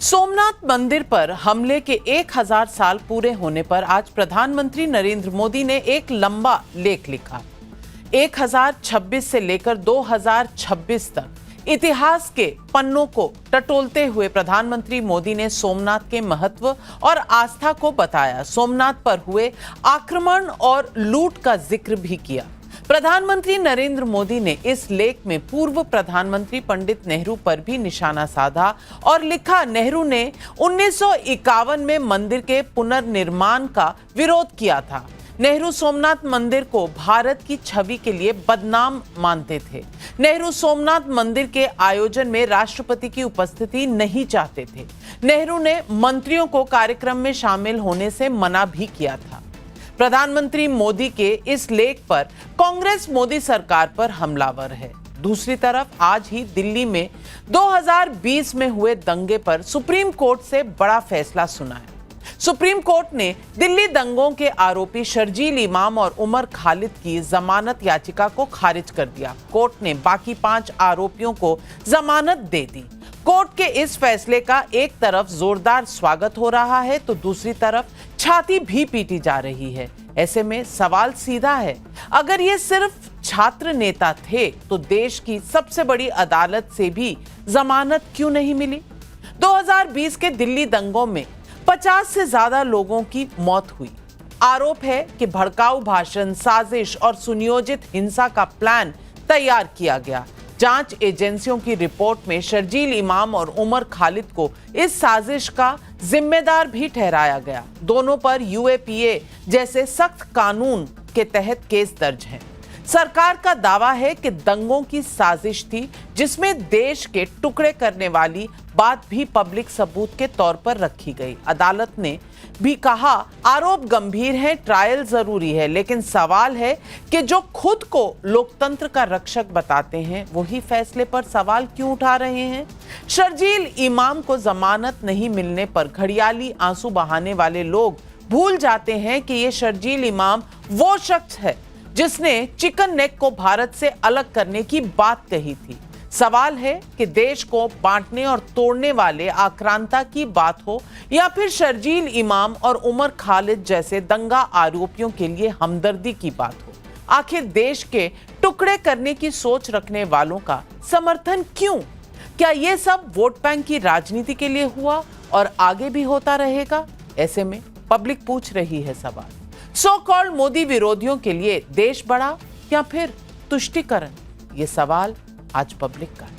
सोमनाथ मंदिर पर हमले के 1000 साल पूरे होने पर आज प्रधानमंत्री नरेंद्र मोदी ने एक लंबा लेख लिखा। 1026 से लेकर 2026 तक इतिहास के पन्नों को टटोलते हुए प्रधानमंत्री मोदी ने सोमनाथ के महत्व और आस्था को बताया। सोमनाथ पर हुए आक्रमण और लूट का जिक्र भी किया। प्रधानमंत्री नरेंद्र मोदी ने इस लेख में पूर्व प्रधानमंत्री पंडित नेहरू पर भी निशाना साधा और लिखा, नेहरू ने 1951 में मंदिर के पुनर्निर्माण का विरोध किया था। नेहरू सोमनाथ मंदिर को भारत की छवि के लिए बदनाम मानते थे। नेहरू सोमनाथ मंदिर के आयोजन में राष्ट्रपति की उपस्थिति नहीं चाहते थे। नेहरू ने मंत्रियों को कार्यक्रम में शामिल होने से मना भी किया था। प्रधानमंत्री मोदी के इस लेख पर कांग्रेस मोदी सरकार पर हमलावर है। दूसरी तरफ आज ही दिल्ली में 2020 में हुए दंगे पर सुप्रीम कोर्ट से बड़ा फैसला सुनाया। सुप्रीम कोर्ट ने दिल्ली दंगों के आरोपी शर्जील इमाम और उमर खालिद की जमानत याचिका को खारिज कर दिया। कोर्ट ने बाकी 5 आरोपियों को जमानत दे दी। कोर्ट के इस फैसले का एक तरफ जोरदार स्वागत हो रहा है तो दूसरी तरफ छाती भी पीटी जा रही है। ऐसे में सवाल सीधा है, अगर ये सिर्फ छात्र नेता थे तो देश की सबसे बड़ी अदालत से भी जमानत क्यों नहीं मिली? 2020 के दिल्ली दंगों में 50 से ज्यादा लोगों की मौत हुई। आरोप है कि भड़काऊ भाषण, साजिश और सुनियोजित हिंसा का प्लान तैयार किया गया। जांच एजेंसियों की रिपोर्ट में शर्जील इमाम और उमर खालिद को इस साजिश का जिम्मेदार भी ठहराया गया। दोनों पर यूएपीए जैसे सख्त कानून के तहत केस दर्ज है। सरकार का दावा है कि दंगों की साजिश थी, जिसमें देश के टुकड़े करने वाली बात भी पब्लिक सबूत के तौर पर रखी गई। अदालत ने भी कहा, आरोप गंभीर है, ट्रायल जरूरी है, लेकिन सवाल है कि जो खुद को लोकतंत्र का रक्षक बताते हैं वही फैसले पर सवाल क्यों उठा रहे हैं? शर्जील इमाम को जमानत नहीं मिलने पर घड़ियाली आंसू बहाने वाले लोग भूल जाते हैं कि ये शर्जील इमाम वो शख्स है जिसने चिकन नेक को भारत से अलग करने की बात कही थी। सवाल है कि देश को बांटने और तोड़ने वाले आक्रांता की बात हो या फिर शर्जील इमाम और उमर खालिद जैसे दंगा आरोपियों के लिए हमदर्दी की बात हो। आखिर देश के टुकड़े करने की सोच रखने वालों का समर्थन क्यों? क्या ये सब वोट बैंक की राजनीति के लिए हुआ और आगे भी होता रहेगा? ऐसे में पब्लिक पूछ रही है सवाल, सो कॉल्ड मोदी विरोधियों के लिए देश बड़ा या फिर तुष्टीकरण? ये सवाल आज पब्लिक का है।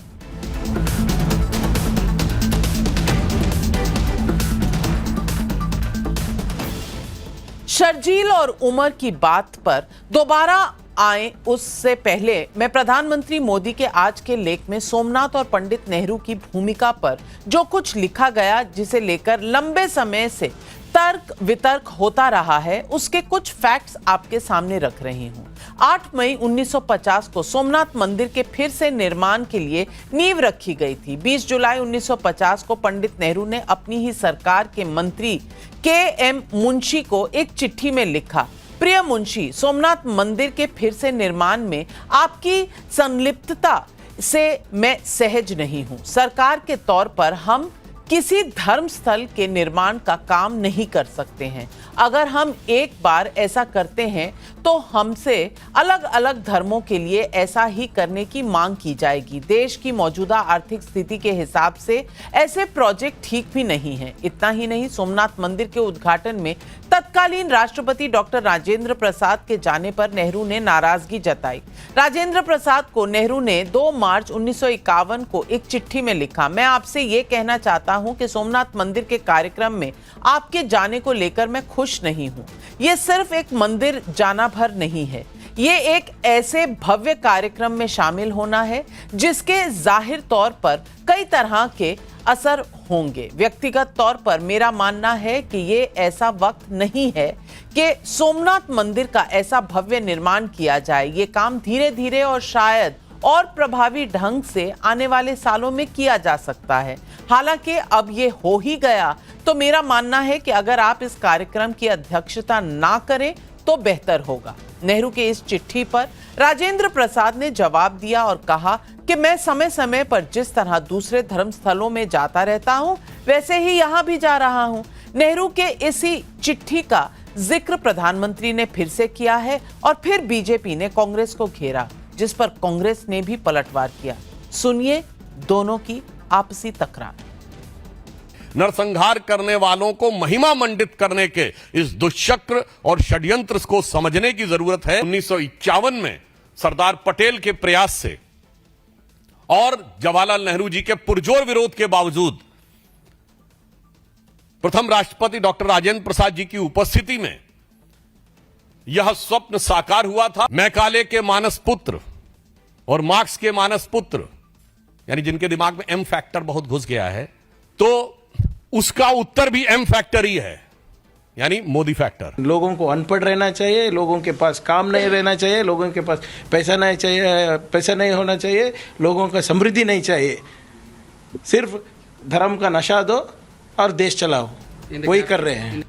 शर्जील और उमर की बात पर दोबारा आए उससे पहले मैं प्रधानमंत्री मोदी के आज के लेख में सोमनाथ और पंडित नेहरू की भूमिका पर जो कुछ लिखा गया, जिसे लेकर लंबे समय से तर्क वितर्क होता रहा है, उसके कुछ फैक्ट्स आपके सामने रख रही हूं। 8 मई 1950 को सोमनाथ मंदिर के फिर से निर्माण के लिए नींव रखी गई थी। 20 जुलाई 1950 को पंडित नेहरू ने अपनी ही सरकार के मंत्री के.एम. मुंशी को एक चिट्ठी में लिखा, प्रिय मुंशी, सोमनाथ मंदिर के फिर से निर्माण में आपकी संलिप्तता से मैं सहज नहीं हूं। सरकार के तौर पर हम किसी धर्म स्थल के निर्माण का काम नहीं कर सकते हैं। अगर हम एक बार ऐसा करते हैं तो हमसे अलग अलग धर्मों के लिए ऐसा ही करने की मांग की जाएगी। देश की मौजूदा आर्थिक स्थिति के हिसाब से ऐसे प्रोजेक्ट ठीक भी नहीं है। इतना ही नहीं, सोमनाथ मंदिर के उद्घाटन में तत्कालीन राष्ट्रपति डॉक्टर राजेंद्र प्रसाद के जाने पर नेहरू ने नाराजगी जताई। राजेंद्र प्रसाद को नेहरू ने 2 मार्च 1951 को एक चिट्ठी में लिखा, मैं आपसे ये कहना चाहता हूं कि सोमनाथ मंदिर के कार्यक्रम में आपके जाने को लेकर मैं खुश नहीं हूं। यह सिर्फ एक मंदिर जाना भर नहीं है, ये एक ऐसे भव्य कार्यक्रम में शामिल होना है जिसके जाहिर तौर पर कई तरह के असर होंगे। व्यक्तिगत तौर पर मेरा मानना है कि ये ऐसा वक्त नहीं है कि सोमनाथ मंदिर का ऐसा भव्य निर्माण किया जाए। ये काम धीरे धीरे और शायद और प्रभावी ढंग से आने वाले सालों में किया जा सकता है। हालांकि अब ये हो ही गया तो मेरा मानना है कि अगर आप इस कार्यक्रम की अध्यक्षता ना करें तो बेहतर होगा। नेहरू के इस चिट्ठी पर राजेंद्र प्रसाद ने जवाब दिया और कहा कि मैं समय समय पर जिस तरह दूसरे धर्म स्थलों में जाता रहता हूं, वैसे ही यहां भी जा रहा हूं। नेहरू के इसी चिट्ठी का जिक्र प्रधानमंत्री ने फिर से किया है और फिर बीजेपी ने कांग्रेस को घेरा, जिस पर कांग्रेस ने भी पलटवार किया। सुनिए दोनों की आपसी तकरार। नरसंहार करने वालों को महिमा मंडित करने के इस दुष्चक्र और षड्यंत्र को समझने की जरूरत है। 1951 में सरदार पटेल के प्रयास से और जवाहरलाल नेहरू जी के पुरजोर विरोध के बावजूद प्रथम राष्ट्रपति डॉक्टर राजेंद्र प्रसाद जी की उपस्थिति में यह स्वप्न साकार हुआ था। मैकाले के मानस पुत्र और मार्क्स के मानस पुत्र, यानी जिनके दिमाग में एम फैक्टर बहुत घुस गया है, तो उसका उत्तर भी एम फैक्टर ही है, यानी मोदी फैक्टर। लोगों को अनपढ़ रहना चाहिए, लोगों के पास काम नहीं रहना चाहिए, लोगों के पास पैसा नहीं होना चाहिए, लोगों का समृद्धि नहीं चाहिए। सिर्फ धर्म का नशा दो और देश चलाओ, वही कर रहे हैं।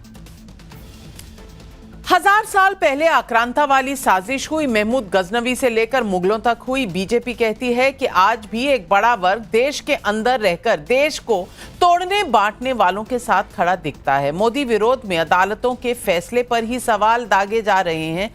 1000 साल पहले आक्रांता वाली साजिश हुई, महमूद गजनवी से लेकर मुगलों तक हुई। बीजेपी कहती है कि आज भी एक बड़ा वर्ग देश के अंदर रहकर देश को तोड़ने बांटने वालों के साथ खड़ा दिखता है। मोदी विरोध में अदालतों के फैसले पर ही सवाल दागे जा रहे हैं।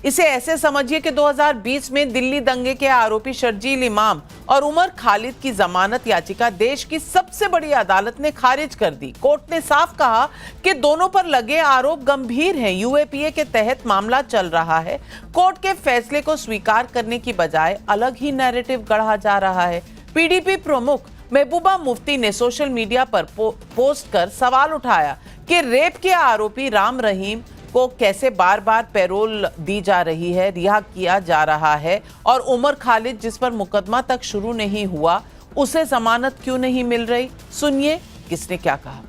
इसे ऐसे समझिए कि 2020 में दिल्ली दंगे के आरोपी शर्जील इमाम और उमर खालिद की जमानत याचिका देश की सबसे बड़ी अदालत ने खारिज कर दी। कोर्ट ने साफ कहा कि दोनों पर लगे आरोप गंभीर हैं। यूएपीए के तहत मामला चल रहा है। कोर्ट के फैसले को स्वीकार करने की बजाय अलग ही नैरेटिव गढ़ा जा रहा है। पीडीपी प्रमुख महबूबा मुफ्ती ने सोशल मीडिया पर पोस्ट कर सवाल उठाया कि रेप के आरोपी राम रहीम को कैसे बार बार पैरोल दी जा रही है, रिहा किया जा रहा है, और उमर खालिद जिस पर मुकदमा तक शुरू नहीं हुआ, उसे जमानत क्यों नहीं मिल रही। सुनिए किसने क्या कहा।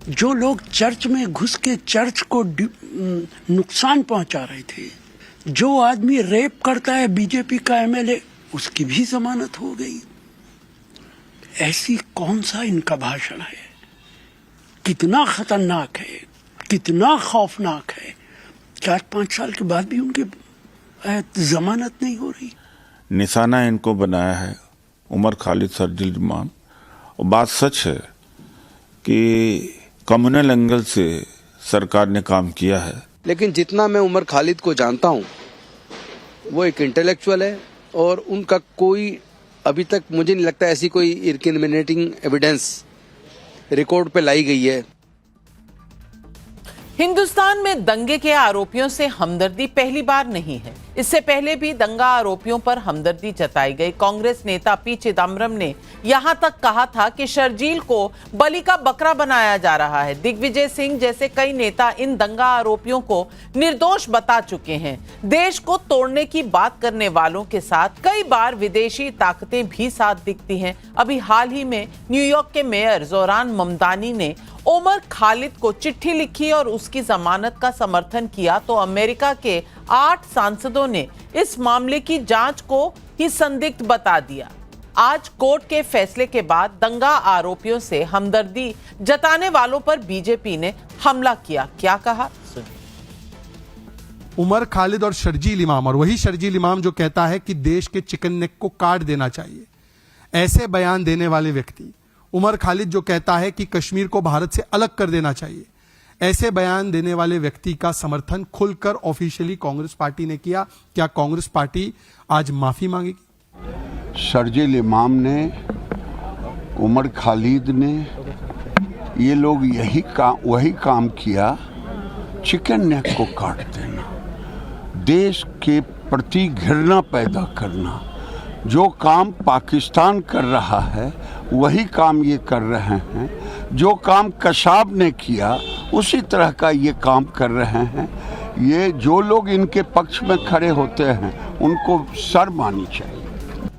जो लोग चर्च में घुस के चर्च को नुकसान पहुंचा रहे थे, जो आदमी रेप करता है बीजेपी का एमएलए, उसकी भी जमानत हो गई। ऐसी कौन सा इनका भाषण है? कितना खतरनाक है, कितना खौफनाक है। 4-5 साल के बाद भी उनकी जमानत नहीं हो रही। निशाना इनको बनाया है उमर खालिद, शर्जील इमाम। और बात सच है कि कम्युनल एंगल से सरकार ने काम किया है, लेकिन जितना मैं उमर खालिद को जानता हूं, वो एक इंटेलेक्चुअल है और उनका कोई अभी तक मुझे नहीं लगता ऐसी कोई इनक्रिमिनेटिंग एविडेंस रिकॉर्ड पे लाई गई है। हिंदुस्तान में दंगे के आरोपियों से हमदर्दी पहली बार नहीं है। इससे पहले भी दंगा आरोपियों पर हमदर्दी जताई गई। कांग्रेस नेता पी चिदम्बरम ने यहां तक कहा था कि शर्जील को बलि का बकरा बनाया जा रहा है। दिग्विजय सिंह जैसे कई नेता इन दंगा आरोपियों को निर्दोष बता चुके हैं। देश को तोड़ने की बात करने वालों के साथ कई बार विदेशी ताकतें भी साथ दिखती हैं। अभी हाल ही में न्यूयॉर्क के मेयर जोरान ममदानी ने उमर खालिद को चिट्ठी लिखी और उसकी जमानत का समर्थन किया, तो अमेरिका के 8 सांसदों ने इस मामले की जांच को ही संदिग्ध बता दिया। आज कोर्ट के फैसले के बाद दंगा आरोपियों से हमदर्दी जताने वालों पर बीजेपी ने हमला किया। क्या कहा सुनिए। उमर खालिद और शर्जील इमाम, और वही शर्जील इमाम जो कहता है कि देश के चिकन नेक को काट देना चाहिए, ऐसे बयान देने वाले व्यक्ति, उमर खालिद जो कहता है कि कश्मीर को भारत से अलग कर देना चाहिए, ऐसे बयान देने वाले व्यक्ति का समर्थन खुलकर ऑफिशियली कांग्रेस पार्टी ने किया। क्या कांग्रेस पार्टी आज माफी मांगेगी? शर्जील इमाम ने, उमर खालिद ने, ये लोग वही काम किया, चिकन नेक को काट देना, देश के प्रति घृणा पैदा करना। जो काम पाकिस्तान कर रहा है वही काम ये कर रहे हैं। जो काम कशाब ने किया उसी तरह का ये काम कर रहे हैं। ये जो लोग इनके पक्ष में खड़े होते हैं उनको शर्म आनी चाहिए।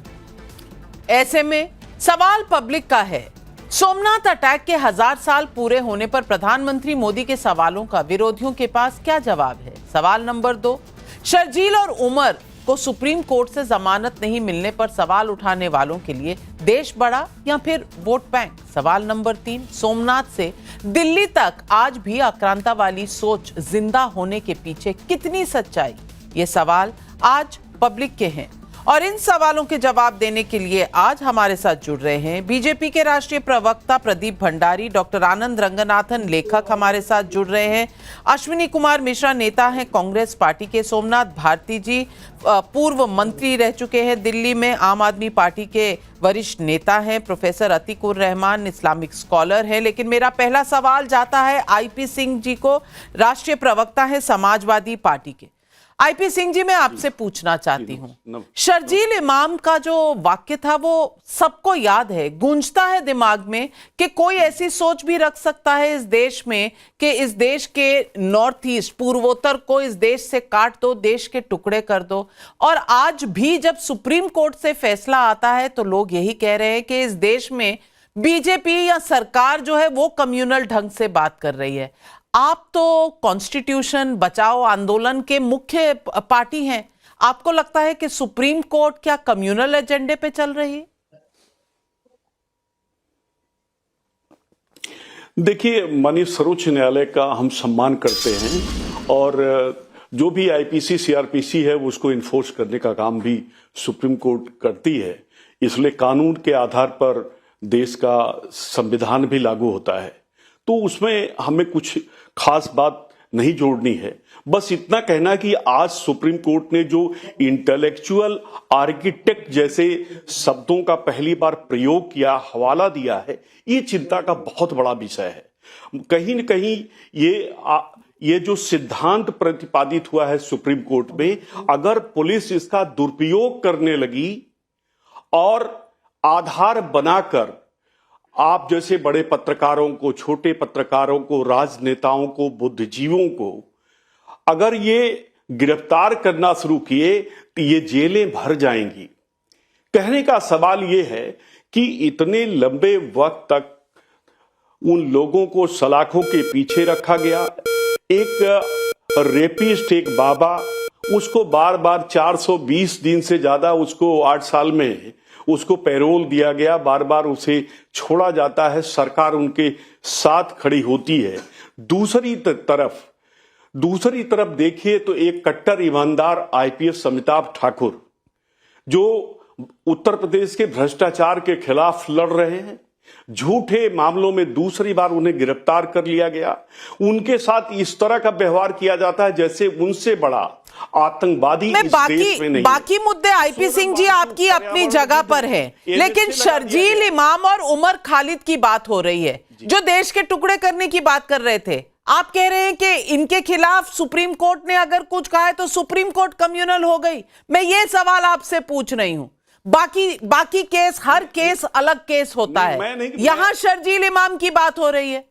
ऐसे में सवाल पब्लिक का है। सोमनाथ अटैक के 1000 साल पूरे होने पर प्रधानमंत्री मोदी के सवालों का विरोधियों के पास क्या जवाब है? सवाल नंबर 2, शर्जील और उमर को सुप्रीम कोर्ट से जमानत नहीं मिलने पर सवाल उठाने वालों के लिए देश बड़ा या फिर वोट बैंक? सवाल नंबर 3, सोमनाथ से दिल्ली तक आज भी आक्रांता वाली सोच जिंदा होने के पीछे कितनी सच्चाई ये सवाल आज पब्लिक के हैं और इन सवालों के जवाब देने के लिए आज हमारे साथ जुड़ रहे हैं बीजेपी के राष्ट्रीय प्रवक्ता प्रदीप भंडारी, डॉक्टर आनंद रंगनाथन लेखक हमारे साथ जुड़ रहे हैं, अश्विनी कुमार मिश्रा नेता हैं कांग्रेस पार्टी के, सोमनाथ भारती जी पूर्व मंत्री रह चुके हैं दिल्ली में, आम आदमी पार्टी के वरिष्ठ नेता हैं, professor Atiqur Rahman Islamic scholar हैं। लेकिन मेरा पहला सवाल जाता है आईपी सिंह जी को, राष्ट्रीय प्रवक्ता है समाजवादी पार्टी के। आईपी सिंह जी, मैं आपसे पूछना चाहती हूँ, शर्जील इमाम का जो वाक्य था वो सबको याद है, गूंजता है दिमाग में कि कोई ऐसी सोच भी रख सकता है इस देश में कि इस देश के नॉर्थ ईस्ट पूर्वोत्तर को इस देश से काट दो, देश के टुकड़े कर दो। और आज भी जब सुप्रीम कोर्ट से फैसला आता है तो लोग यही कह रहे हैं कि इस देश में बीजेपी या सरकार जो है वो कम्युनल ढंग से बात कर रही है। आप तो कॉन्स्टिट्यूशन बचाओ आंदोलन के मुख्य पार्टी हैं, आपको लगता है कि सुप्रीम कोर्ट क्या कम्युनल एजेंडे पे चल रही है? देखिए, माननीय सर्वोच्च न्यायालय का हम सम्मान करते हैं और जो भी आईपीसी सीआरपीसी है उसको इन्फोर्स करने का काम भी सुप्रीम कोर्ट करती है। इसलिए कानून के आधार पर देश का संविधान भी लागू होता है, तो उसमें हमें कुछ खास बात नहीं जोड़नी है। बस इतना कहना कि आज सुप्रीम कोर्ट ने जो इंटेलेक्चुअल आर्किटेक्ट जैसे शब्दों का पहली बार प्रयोग किया, हवाला दिया है, ये चिंता का बहुत बड़ा विषय है। कहीं न कहीं ये जो सिद्धांत प्रतिपादित हुआ है सुप्रीम कोर्ट में, अगर पुलिस इसका दुरुपयोग करने लगी और आधार बनाकर आप जैसे बड़े पत्रकारों को, छोटे पत्रकारों को, राजनेताओं को, बुद्धिजीवियों को अगर ये गिरफ्तार करना शुरू किए तो ये जेलें भर जाएंगी। कहने का सवाल ये है कि इतने लंबे वक्त तक उन लोगों को सलाखों के पीछे रखा गया। एक रेपिस्ट, एक बाबा, उसको बार बार 420 दिन से ज्यादा, उसको 8 साल में उसको पैरोल दिया गया, बार बार उसे छोड़ा जाता है, सरकार उनके साथ खड़ी होती है। दूसरी तरफ देखिए तो एक कट्टर ईमानदार आईपीएस अमिताभ ठाकुर जो उत्तर प्रदेश के भ्रष्टाचार के खिलाफ लड़ रहे हैं, झूठे मामलों में दूसरी बार उन्हें गिरफ्तार कर लिया गया। उनके साथ इस तरह का व्यवहार किया जाता है जैसे उनसे बड़ा आतंकवादी इस देश में नहीं। बाकी मुद्दे आईपी सिंह जी आपकी अपनी जगह पर है, लेकिन शर्जील इमाम और उमर खालिद की बात हो रही है जो देश के टुकड़े करने की बात कर रहे थे। आप कह रहे हैं कि इनके खिलाफ सुप्रीम कोर्ट ने अगर कुछ कहा है तो सुप्रीम कोर्ट कम्युनल हो गई। मैं ये सवाल आपसे पूछ रही हूं, बाकी केस, हर केस अलग केस होता है, यहां शर्जील इमाम की बात हो रही है।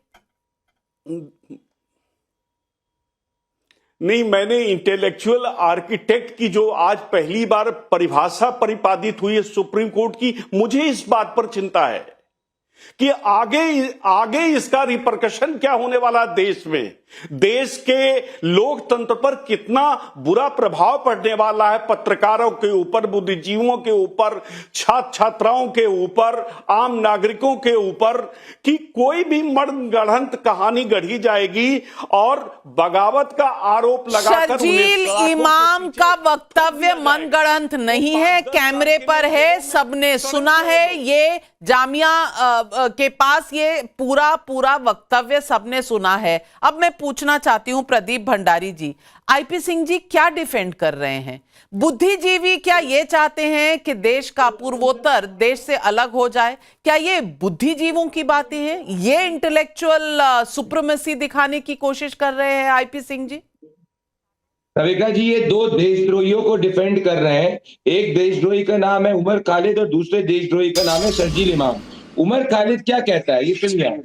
नहीं, मैंने इंटेलेक्चुअल आर्किटेक्ट की जो आज पहली बार परिभाषा प्रतिपादित हुई है सुप्रीम कोर्ट की, मुझे इस बात पर चिंता है कि आगे इसका रिपरकशन क्या होने वाला देश में, देश के लोकतंत्र पर कितना बुरा प्रभाव पड़ने वाला है, पत्रकारों के ऊपर, बुद्धिजीवियों के ऊपर, छात्र छात्राओं के ऊपर, आम नागरिकों के ऊपर, कि कोई भी मनगढ़ंत कहानी गढ़ी जाएगी और बगावत का आरोप लगाकर शर्जील इमाम का वक्तव्य मनगढ़ंत नहीं है, कैमरे पर है, सबने सुना है, ये जामिया के पास ये पूरा वक्तव्य सबने सुना है। अब मैं पूछना चाहती हूं प्रदीप भंडारी जी, आईपी सिंह जी क्या डिफेंड कर रहे हैं? बुद्धिजीवी क्या ये चाहते हैं कि देश का पूर्वोत्तर देश से अलग हो जाए? क्या ये बुद्धिजीवों की बातें हैं? ये इंटेलेक्चुअल सुप्रीमेसी दिखाने की कोशिश कर रहे हैं आईपी सिंह जी? रेखा जी, ये दो देशद्रोहियों को डिफेंड कर रहे हैं। एक देशद्रोही का नाम है उमर खालिद और दूसरे देशद्रोही का नाम है शर्जील इमाम। उमर खालिद क्या कहता है ये सुनिए।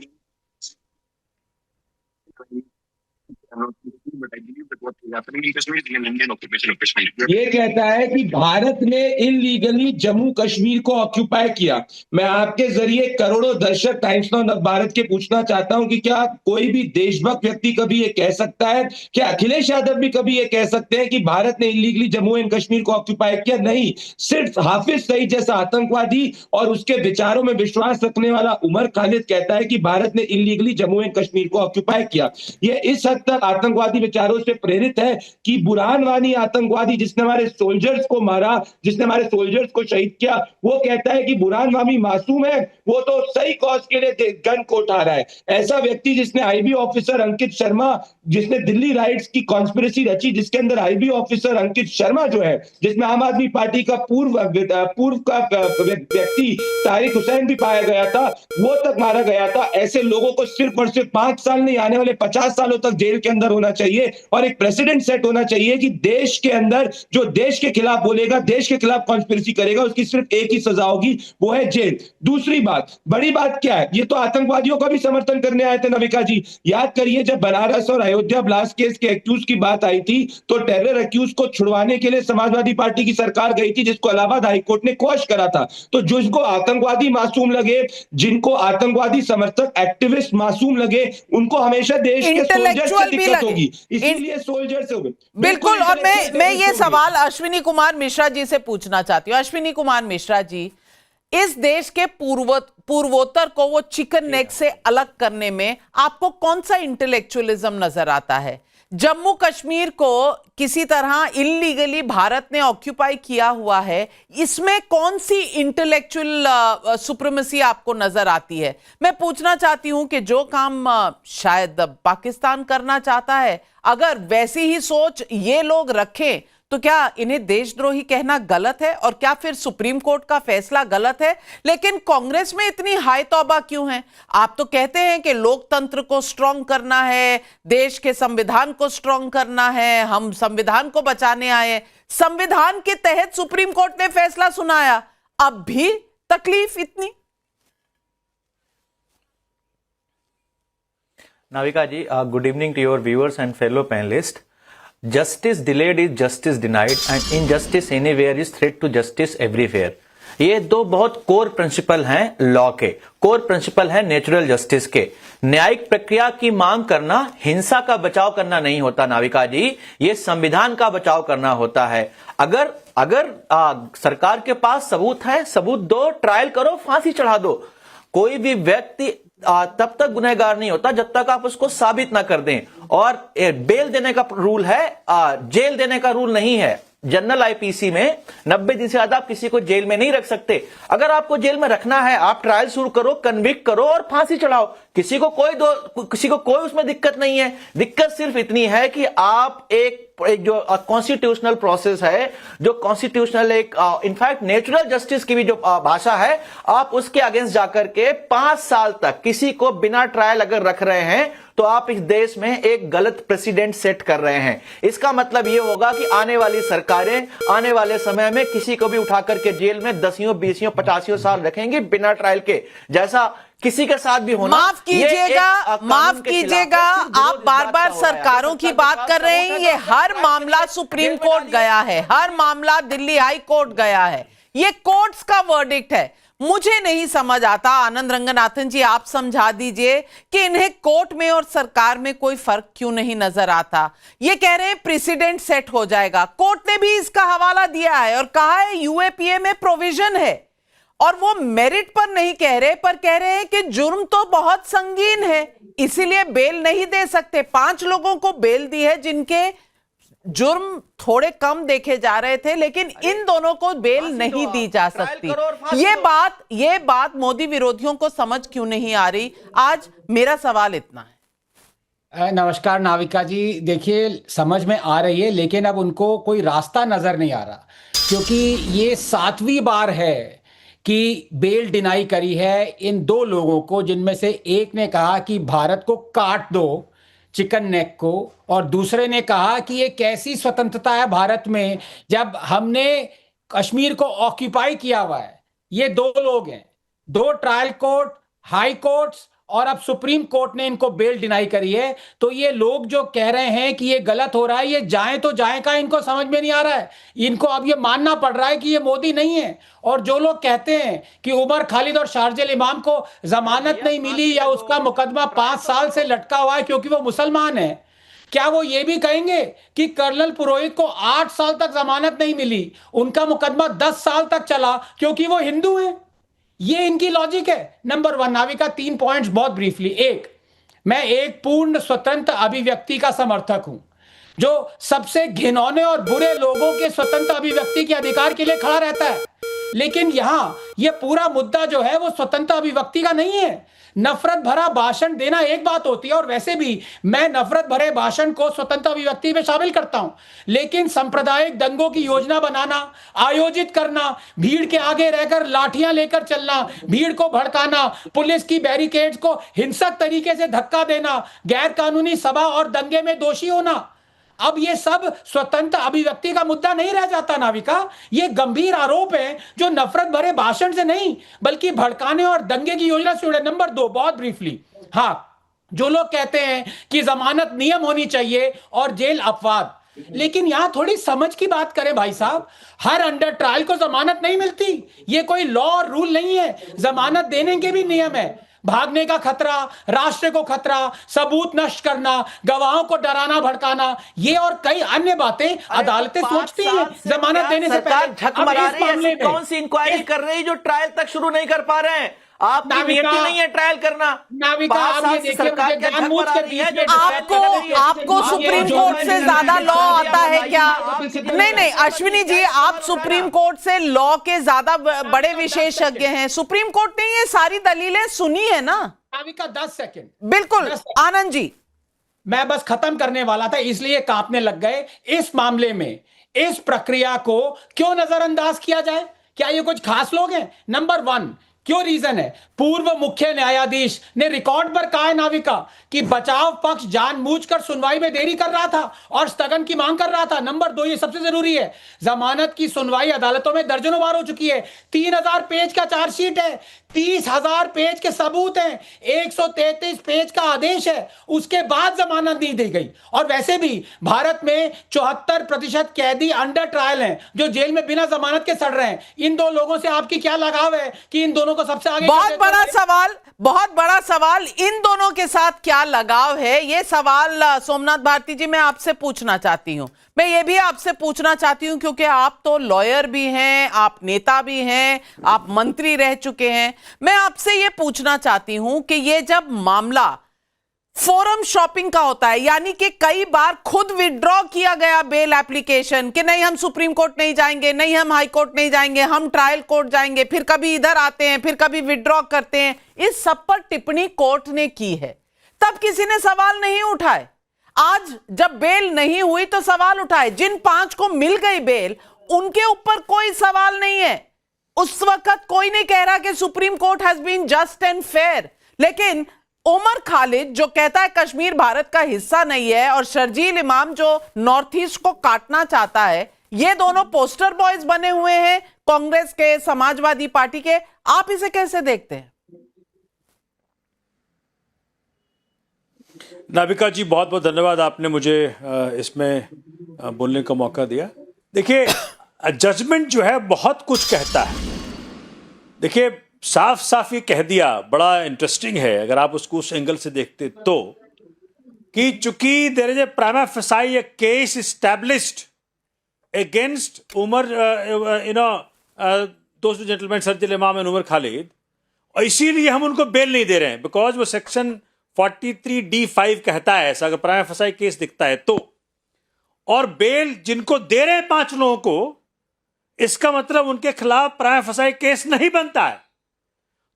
ये कहता है कि भारत ने इलीगली जम्मू कश्मीर को ऑक्यूपाई किया। मैं आपके जरिए करोड़ों दर्शक टाइम्स नाउ नवभारत के पूछना चाहता हूं कि क्या कोई भी देशभक्त व्यक्ति कभी ये कह सकता है, क्या अखिलेश यादव भी कभी ये कह सकते हैं कि भारत ने इलीगली जम्मू एंड कश्मीर को ऑक्यूपाई किया? नहीं, सिर्फ हाफिज सईद जैसा आतंकवादी और उसके विचारों में विश्वास रखने वाला उमर खालिद कहता है कि भारत ने इलीगली जम्मू एंड कश्मीर को ऑक्यूपाई किया। ये इस हद तक आतंकवादी विचारों से प्रेरित है कि बुरहान वानी आतंकवादी जिसने हमारे सोल्जर्स को मारा, जिसने हमारे सोल्जर्स को शहीद किया, वो कहता है कि बुरहान वानी मासूम है, वो तो सही कॉज के लिए गन को उठा रहा है। ऐसा व्यक्ति जिसने आईबी ऑफिसर अंकित शर्मा, जिसने दिल्ली राइट्स की कॉन्स्पिरेसी रची, जिसके अंदर आईबी ऑफिसर अंकित शर्मा जो है, जिसमें आम आदमी पार्टी का पूर्व का व्यक्ति तारिक हुसैन भी पाया गया था, वो तक मारा गया था। ऐसे लोगों को सिर्फ और सिर्फ 5 साल नहीं, आने वाले 50 सालों तक जेल के अंदर होना चाहिए और एक प्रेसिडेंट सेट होना चाहिए कि देश के अंदर जो देश के खिलाफ बोलेगा, देश के खिलाफ कॉन्स्पिरेसी करेगा, उसकी सिर्फ एक ही सजा होगी, वो है जेल। दूसरी बात, बड़ी बात क्या है, ये तो आतंकवादियों का भी समर्थन करने आए थे नविका जी। याद करिए जब बनारस और अयोध्या ब्लास्ट केस के एक्यूज की बात आई थी तो टेरर एक्यूज को छुड़वाने के लिए समाजवादी पार्टी की सरकार गई थी, जिसको इलाहाबाद हाईकोर्ट ने क्वॉश करा था। तो जिसको आतंकवादी मासूम लगे, जिनको आतंकवादी समर्थक एक्टिविस्ट मासूम लगे, उनको हमेशा देश के सोल्जर्स से दिक्कत होगी, इसीलिए सोल्जर्स से होगी। बिल्कुल। और मैं ये सवाल अश्विनी कुमार मिश्रा जी से पूछना चाहती हूँ। अश्विनी कुमार मिश्रा जी, इस देश के पूर्वोत्तर को वो चिकन नेक से अलग करने में आपको कौन सा इंटेलेक्चुअलिज्म नजर आता है? जम्मू कश्मीर को किसी तरह इलीगली भारत ने ऑक्यूपाई किया हुआ है, इसमें कौन सी इंटेलेक्चुअल सुप्रीमेसी आपको नजर आती है? मैं पूछना चाहती हूं कि जो काम शायद पाकिस्तान करना चाहता है, अगर वैसी ही सोच ये लोग रखें तो क्या इन्हें देशद्रोही कहना गलत है? और क्या फिर सुप्रीम कोर्ट का फैसला गलत है? लेकिन कांग्रेस में इतनी हाय तौबा क्यों है? आप तो कहते हैं कि लोकतंत्र को स्ट्रांग करना है, देश के संविधान को स्ट्रांग करना है, हम संविधान को बचाने आए। संविधान के तहत सुप्रीम कोर्ट ने फैसला सुनाया, अब भी तकलीफ इतनी? Navika ji, good evening to your viewers and fellow panellist. Justice delayed is justice denied and injustice anywhere is threat to justice everywhere. ये दो बहुत कोर प्रिंसिपल हैं लॉ के, कोर प्रिंसिपल हैं नेचुरल जस्टिस के। न्यायिक प्रक्रिया की मांग करना हिंसा का बचाव करना नहीं होता नाविका जी, ये संविधान का बचाव करना होता है। अगर सरकार के पास सबूत है, सबूत दो, ट्रायल करो, फांसी चढ़ा दो। कोई भी व्यक्ति तब तक गुनहगार नहीं होता जब तक आप उसको साबित ना कर दें। और बेल देने का रूल है, जेल देने का रूल नहीं है। जनरल आईपीसी में 90 दिन से ज्यादा आप किसी को जेल में नहीं रख सकते। अगर आपको जेल में रखना है, आप ट्रायल शुरू करो, कन्विक्ट करो और फांसी चढ़ाओ। किसी को कोई उसमें दिक्कत नहीं है। दिक्कत सिर्फ इतनी है कि आप एक जो कॉन्स्टिट्यूशनल प्रोसेस है, जो कॉन्स्टिट्यूशनल एक इनफैक्ट नेचुरल जस्टिस की भी जो भाषा है, आप उसके अगेंस्ट जाकर के 5 साल तक किसी को बिना ट्रायल अगर रख रहे हैं तो आप इस देश में एक गलत प्रेसिडेंट सेट कर रहे हैं। इसका मतलब यह होगा कि आने वाली सरकारें आने वाले समय में किसी को भी उठा करके जेल में 10, 20, 50 साल रखेंगे बिना ट्रायल के, जैसा किसी के साथ भी होना। माफ कीजिएगा, आप बार बार सरकारों की बात कर रहे हैं। ये हर मामला सुप्रीम कोर्ट गया है, हर मामला दिल्ली हाई कोर्ट गया है, ये कोर्ट्स का वर्डिक्ट है। मुझे नहीं समझ आता, आनंद रंगनाथन जी आप समझा दीजिए कि इन्हें कोर्ट में और सरकार में कोई फर्क क्यों नहीं नजर आता। ये कह रहे हैं प्रेसिडेंट सेट हो जाएगा, कोर्ट ने भी इसका हवाला दिया है और कहा है यूएपीए में प्रोविजन है। और वो मेरिट पर नहीं कह रहे, पर कह रहे हैं कि जुर्म तो बहुत संगीन है, इसीलिए बेल नहीं दे सकते। 5 लोगों को बेल दी है जिनके जुर्म थोड़े कम देखे जा रहे थे, लेकिन इन दोनों को बेल नहीं दी जा सकती। ये बात मोदी विरोधियों को समझ क्यों नहीं आ रही? आज मेरा सवाल इतना है। नमस्कार नाविका जी, देखिए समझ में आ रही है, लेकिन अब उनको कोई रास्ता नजर नहीं आ रहा, क्योंकि ये 7वीं बार है कि बेल डिनाई करी है इन 2 लोगों को, जिनमें से एक ने कहा कि भारत को काट दो, चिकन नेक को, और दूसरे ने कहा कि ये कैसी स्वतंत्रता है भारत में जब हमने कश्मीर को ऑक्यूपाई किया हुआ है। ये 2 लोग हैं, 2 ट्रायल कोर्ट, हाई कोर्ट्स और अब सुप्रीम कोर्ट ने इनको बेल डिनाई करी है। तो ये लोग जो कह रहे हैं कि ये गलत हो रहा है, ये जाएं तो जाएं का इनको समझ में नहीं आ रहा है। इनको अब ये मानना पड़ रहा है कि ये मोदी नहीं है। और जो लोग कहते हैं कि उमर खालिद और शारजिल इमाम को जमानत नहीं मिली या उसका मुकदमा 5 साल से लटका हुआ है क्योंकि वो मुसलमान है, क्या वो ये भी कहेंगे कि कर्नल पुरोहित को 8 साल तक जमानत नहीं मिली, उनका मुकदमा 10 साल तक चला क्योंकि वो हिंदू हैं? ये इनकी लॉजिक है। नंबर 1 नाविका, 3 पॉइंट्स बहुत ब्रीफली। 1, मैं एक पूर्ण स्वतंत्र अभिव्यक्ति का समर्थक हूं। जो सबसे घिनौने और बुरे लोगों के स्वतंत्र अभिव्यक्ति के अधिकार के लिए खड़ा रहता है। लेकिन यहां यह पूरा मुद्दा जो है वो स्वतंत्र अभिव्यक्ति का नहीं है। नफरत भरा भाषण देना एक बात होती है, और वैसे भी मैं नफरत भरे भाषण को स्वतंत्र अभिव्यक्ति में शामिल करता हूं, लेकिन सांप्रदायिक दंगों की योजना बनाना, आयोजित करना, भीड़ के आगे रहकर लाठियां लेकर चलना, भीड़ को भड़काना, पुलिस की बैरिकेड्स को हिंसक तरीके से धक्का देना, गैर कानूनी सभा और दंगे में दोषी होना, अब ये सब स्वतंत्र अभिव्यक्ति का मुद्दा नहीं रह जाता नाविका। ये गंभीर आरोप है जो नफरत भरे भाषण से नहीं बल्कि भड़काने और दंगे की योजना से जुड़े। नंबर 2, बहुत ब्रीफली, हाँ, जो लोग कहते हैं कि जमानत नियम होनी चाहिए और जेल अपवाद, लेकिन यहां थोड़ी समझ की बात करें भाई साहब। हर अंडर ट्रायल को जमानत नहीं मिलती, ये कोई लॉ और रूल नहीं है। जमानत देने के भी नियम है। भागने का खतरा, राष्ट्र को खतरा, सबूत नष्ट करना, गवाहों को डराना भड़काना, ये और कई अन्य बातें अदालतें सोचती हैं जमानत देने से पहले। झक मरा रही है, ऐसी कौन सी इंक्वायरी कर रही है जो ट्रायल तक शुरू नहीं कर पा रहे हैं? आपकी नियति नहीं है ट्रायल करना। नाविका, आप ये देखिए, सरकार क्या जानबूझ के बीच में आपको सुप्रीम कोर्ट से ज्यादा लॉ आता है क्या? नहीं, अश्विनी जी, आप सुप्रीम कोर्ट से लॉ के ज्यादा बड़े विशेषज्ञ हैं। सुप्रीम कोर्ट ने ये सारी दलीलें सुनी है ना। नाविका 10 सेकंड, बिल्कुल आनंद जी, मैं बस खत्म करने वाला था, इसलिए कांपने लग गए। इस मामले में इस प्रक्रिया को क्यों नजरअंदाज किया जाए? क्या ये कुछ खास लोग हैं? नंबर 1, क्यों रीजन है? पूर्व मुख्य न्यायाधीश ने रिकॉर्ड पर कहा है नाविका कि बचाव पक्ष जानबूझकर सुनवाई में देरी कर रहा था और स्थगन की मांग कर रहा था। नंबर 2, ये सबसे जरूरी है, जमानत की सुनवाई अदालतों में दर्जनों बार हो चुकी है। 3000 पेज का चार्जशीट है, 30,000 पेज के सबूत हैं, 133 पेज का आदेश है, उसके बाद जमानत नहीं दी गई। और वैसे भी भारत में 74% कैदी अंडर ट्रायल हैं जो जेल में बिना जमानत के सड़ रहे हैं। इन दो लोगों से आपकी क्या लगाव है कि इन दोनों को सबसे आगे? बहुत बड़ा सवाल, इन दोनों के साथ क्या लगाव है? ये सवाल सोमनाथ भारती जी मैं आपसे पूछना चाहती हूं। मैं ये भी आपसे पूछना चाहती हूं क्योंकि आप तो लॉयर भी हैं, आप नेता भी हैं, आप मंत्री रह चुके हैं। मैं आपसे ये पूछना चाहती हूं कि ये जब मामला फोरम शॉपिंग का होता है, यानी कि कई बार खुद विड्रॉ किया गया बेल एप्लीकेशन कि नहीं हम सुप्रीम कोर्ट नहीं जाएंगे, नहीं हम हाई कोर्ट नहीं जाएंगे, हम ट्रायल कोर्ट जाएंगे, फिर कभी इधर आते हैं, फिर कभी विड्रॉ करते हैं, इस सब पर टिप्पणी कोर्ट ने की है, तब किसी ने सवाल नहीं उठाए। आज जब बेल नहीं हुई तो सवाल उठाए। जिन 5 को मिल गई बेल, उनके ऊपर कोई सवाल नहीं है। उस वक्त कोई नहीं कह रहा कि supreme court has been just and fair. लेकिन उमर खालिद जो कहता है कश्मीर भारत का हिस्सा नहीं है, और शर्जील इमाम जो नॉर्थ ईस्ट को काटना चाहता है, ये दोनों पोस्टर बॉयज बने हुए हैं कांग्रेस के, समाजवादी पार्टी के। आप इसे कैसे देखते हैं? नाविका जी, बहुत बहुत धन्यवाद, आपने मुझे इसमें बोलने का मौका दिया। देखिए, जजमेंट जो है बहुत कुछ कहता है। देखिए, साफ साफ ये कह दिया, बड़ा इंटरेस्टिंग है अगर आप उसको उस एंगल से देखते तो, कि चूंकि there is a prima facie case established against Umar दोस्त जेंटलमैन शर्जील इमाम एंड उमर खालिद, और इसीलिए हम उनको बेल नहीं दे रहे हैं, बिकॉज वो सेक्शन 43D5 कहता है ऐसा, अगर प्राइमा फेसाई केस दिखता है तो। और बेल जिनको दे रहे हैं 5 लोगों को, इसका मतलब उनके खिलाफ प्राइमा फेसाई केस नहीं बनता है।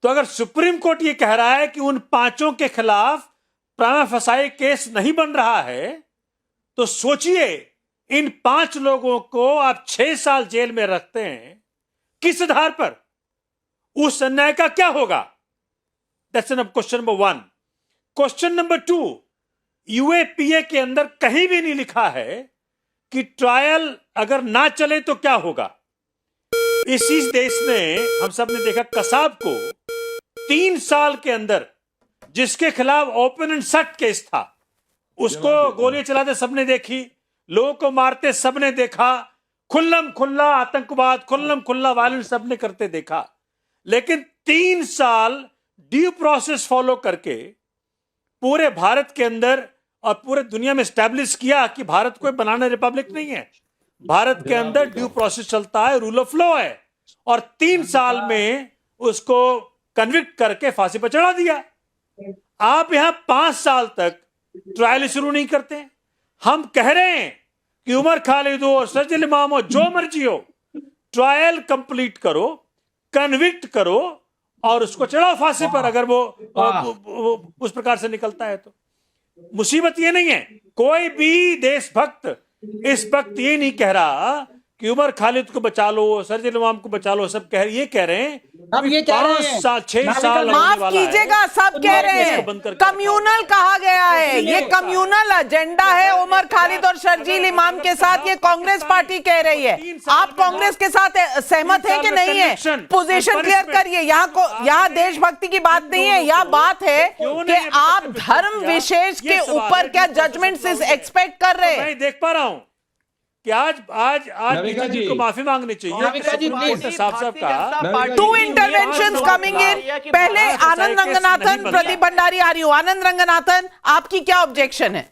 तो अगर सुप्रीम कोर्ट ये कह रहा है कि उन 5 के खिलाफ प्राइमा फेसाई केस नहीं बन रहा है, तो सोचिए इन 5 लोगों को आप 6 साल जेल में रखते हैं, किस आधार पर? उस अन्याय का क्या होगा? That's question number 1। Question number 2, UAPA के अंदर कहीं भी नहीं लिखा है कि ट्रायल अगर ना चले तो क्या होगा। इसी देश ने, हम सब ने देखा, कसाब को 3 साल के अंदर, जिसके खिलाफ ओपन एंड शट केस था, उसको गोलियां चलाते सबने देखी, लोगों को मारते सबने देखा, खुल्लम खुल्ला आतंकवाद, खुल्लम खुल्ला वायलेंस सबने करते देखा। लेकिन 3 साल ड्यू प्रोसेस फॉलो करके पूरे भारत के अंदर और पूरे दुनिया में स्टैब्लिश किया कि भारत कोई बनाना रिपब्लिक नहीं है, भारत के अंदर ड्यू प्रोसेस चलता है, रूल ऑफ लॉ है, और 3 साल में उसको कन्विक्ट करके फांसी पर चढ़ा दिया। आप यहां 5 साल तक ट्रायल शुरू नहीं करते, हम कह रहे हैं कि उमर खालिद हो, शर्जील इमाम हो, जो मर्जी हो, ट्रायल कंप्लीट करो, कन्विक्ट करो और उसको चढ़ाओ फांसी पर, अगर वो उस प्रकार से निकलता है तो। मुसीबत ये नहीं है, कोई भी देशभक्त इस वक्त ये नहीं कह रहा कि उमर खालिद को बचा लो, शर्जील इमाम को बचा लो, सब ये कह रहे हैं अब ये कह रहे हैं 6 साल माफ कीजिएगा, सब कह रहे हैं कम्युनल कहा गया है, ये कम्युनल एजेंडा है उमर खालिद और शर्जील इमाम के साथ, ये कांग्रेस पार्टी कह रही है। आप कांग्रेस के साथ सहमत है कि नहीं है? पोजीशन क्लियर करिए। यहाँ देशभक्ति की बात नहीं है, यहाँ बात है कि आप धर्म विशेष के ऊपर क्या जजमेंट एक्सपेक्ट कर रहे हैं? मैं देख पा रहा हूं कि आज बीजेपी को माफी मांगनी चाहिए। साफ कहा, 2 इंटरवेंशंस कमिंग इन। पहले आनंद रंगनाथन, प्रदीप भंडारी आ रही हूं। आनंद रंगनाथन, आपकी क्या ऑब्जेक्शन है?